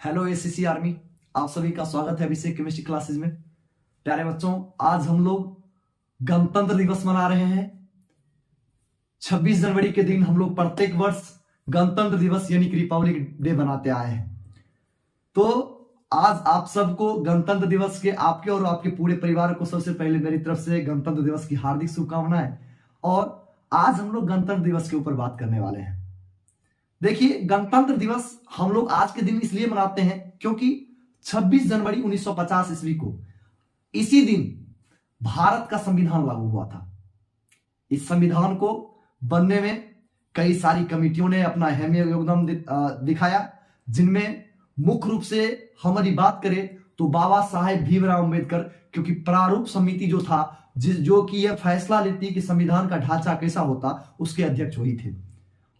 Hello SCC army, आप सभी का स्वागत है अभिषेक केमिस्ट्री क्लासेस में। प्यारे बच्चों, आज हम लोग गणतंत्र दिवस मना रहे हैं। 26 जनवरी के दिन हम लोग प्रत्येक वर्ष गणतंत्र दिवस यानी कि रिपब्लिक डे बनाते आए हैं। तो आज आप सबको गणतंत्र दिवस के आपके और आपके पूरे परिवार को सबसे पहले मेरी तरफ से गणतंत्र दिवस की हार्दिक शुभकामनाएं। और आज हम लोग गणतंत्र दिवस के ऊपर बात करने वाले हैं। देखिए, गणतंत्र दिवस हम लोग आज के दिन इसलिए मनाते हैं क्योंकि 26 जनवरी 1950 ईस्वी को इसी दिन भारत का संविधान लागू हुआ था। इस संविधान को बनने में कई सारी कमेटियों ने अपना अहम योगदान दिखाया, जिनमें मुख्य रूप से हमारी बात करें तो बाबा साहेब भीमराव अंबेडकर, क्योंकि प्रारूप समिति जो था जो कि यह फैसला लेती कि संविधान का ढांचा कैसा होता, उसके अध्यक्ष वही थे।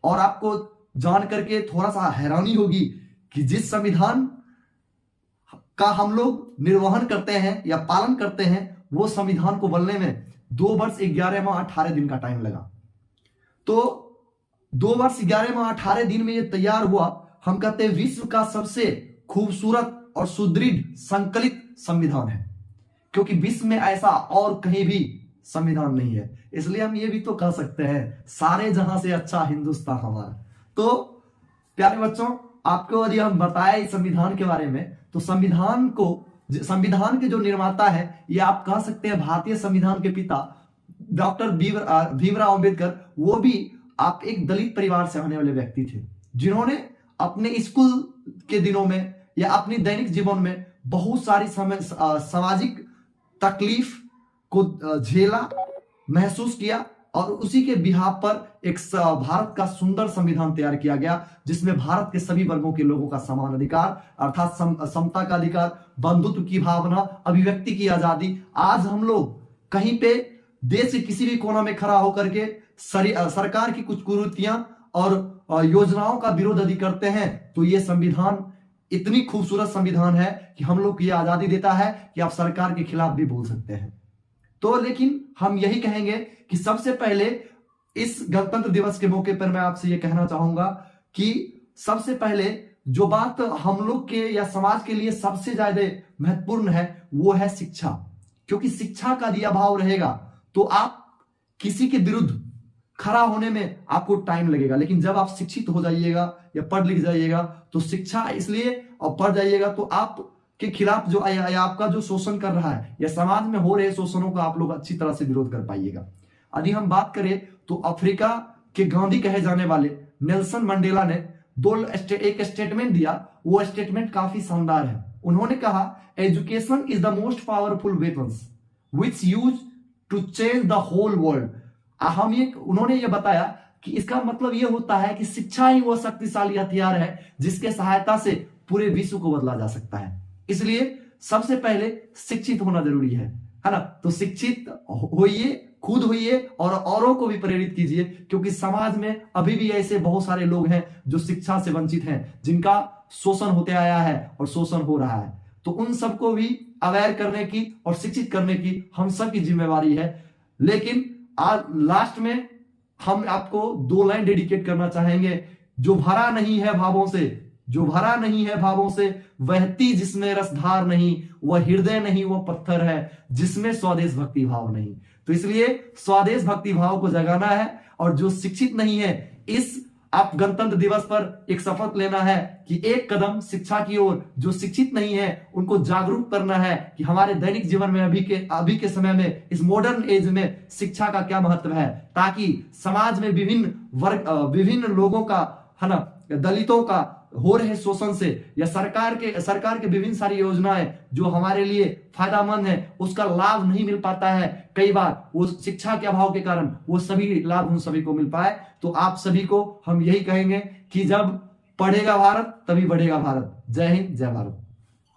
और आपको जान करके थोड़ा सा हैरानी होगी कि जिस संविधान का हम लोग निर्वहन करते हैं या पालन करते हैं, वो संविधान को बनने में 2 वर्ष 11 माह 18 दिन का टाइम लगा। तो 2 वर्ष 11 माह 18 दिन में ये तैयार हुआ। हम कहते हैं विश्व का सबसे खूबसूरत और सुदृढ़ संकलित संविधान है, क्योंकि विश्व में ऐसा और कहीं भी संविधान नहीं है। इसलिए हम ये भी तो कह सकते हैं, सारे जहां से अच्छा हिंदुस्तान हमारा। तो प्यारे बच्चों, आपको यदि हम बताएं इस संविधान के बारे में, तो संविधान के जो निर्माता है, ये आप कह सकते हैं भारतीय संविधान के पिता डॉक्टर भीमराव अंबेडकर। वो भी आप एक दलित परिवार से आने वाले व्यक्ति थे, जिन्होंने अपने स्कूल के दिनों में या अपनी दैनिक जीवन में बहुत सारी सामाजिक तकलीफ को झेला, महसूस किया, और उसी के बिहाफ पर एक भारत का सुंदर संविधान तैयार किया गया, जिसमें भारत के सभी वर्गों के लोगों का समान अधिकार अर्थात समता का अधिकार, बंधुत्व की भावना, अभिव्यक्ति की आजादी। आज हम लोग कहीं पे देश के किसी भी कोना में खड़ा होकर के सरकार की कुछ कुरीतियां और योजनाओं का विरोध यदि करते हैं, तो ये संविधान इतनी खूबसूरत संविधान है कि हम लोग को यह आजादी देता है कि आप सरकार के खिलाफ भी बोल सकते हैं। तो लेकिन हम यही कहेंगे कि सबसे पहले इस गणतंत्र दिवस के मौके पर मैं आपसे यह कहना चाहूंगा कि सबसे पहले जो बात हम लोग के या समाज के लिए सबसे ज्यादा महत्वपूर्ण है, वो है शिक्षा। क्योंकि शिक्षा का यदि अभाव रहेगा तो आप किसी के विरुद्ध खड़ा होने में आपको टाइम लगेगा, लेकिन जब आप शिक्षित हो जाइएगा या पढ़ लिख जाइएगा, तो शिक्षा इसलिए और पढ़ जाइएगा तो आप के खिलाफ जो आपका जो शोषण कर रहा है या समाज में हो रहे शोषणों का आप लोग अच्छी तरह से विरोध कर पाइएगा। यदि हम बात करें तो अफ्रीका के गांधी कहे जाने वाले नेल्सन मंडेला ने एक स्टेटमेंट दिया। वो स्टेटमेंट काफी शानदार है। उन्होंने कहा, education is the most powerful weapons which use to change the whole world. उन्होंने ये बताया कि इसका मतलब ये होता है कि शिक्षा ही वो शक्तिशाली हथियार है जिसके सहायता से पूरे विश्व को बदला जा सकता है। इसलिए सबसे पहले शिक्षित होना जरूरी है ना। तो शिक्षित होइए, खुद होइए और औरों को भी प्रेरित कीजिए, क्योंकि समाज में अभी भी ऐसे बहुत सारे लोग हैं जो शिक्षा से वंचित हैं, जिनका शोषण होते आया है और शोषण हो रहा है। तो उन सबको भी अवेयर करने की और शिक्षित करने की हम सब की जिम्मेवारी है। लेकिन आज लास्ट में हम आपको 2 लाइन डेडिकेट करना चाहेंगे। जो भरा नहीं है भावों से, जो भरा नहीं है भावों से, बहती जिसमें रसधार नहीं, वह हृदय नहीं, वह पत्थर है जिसमें स्वदेश भक्ति भाव नहीं। तो इसलिए स्वदेश भक्ति भाव को जगाना है। और जो शिक्षित नहीं है, इस आप गणतंत्र दिवस पर एक शपथ लेना है कि एक कदम शिक्षा की ओर। जो शिक्षित नहीं है उनको जागरूक करना है कि हमारे दैनिक जीवन में अभी के समय में, इस मॉडर्न एज में शिक्षा का क्या महत्व है, ताकि समाज में विभिन्न लोगों का, है ना, दलितों का हो रहे शोषण से या सरकार के विभिन्न सारी योजनाएं जो हमारे लिए फायदामंद है, उसका लाभ नहीं मिल पाता है। कई बार वो शिक्षा के अभाव के कारण वो सभी लाभ उन सभी को मिल पाए। तो आप सभी को हम यही कहेंगे कि जब पढ़ेगा भारत तभी बढ़ेगा भारत। जय हिंद, जय भारत।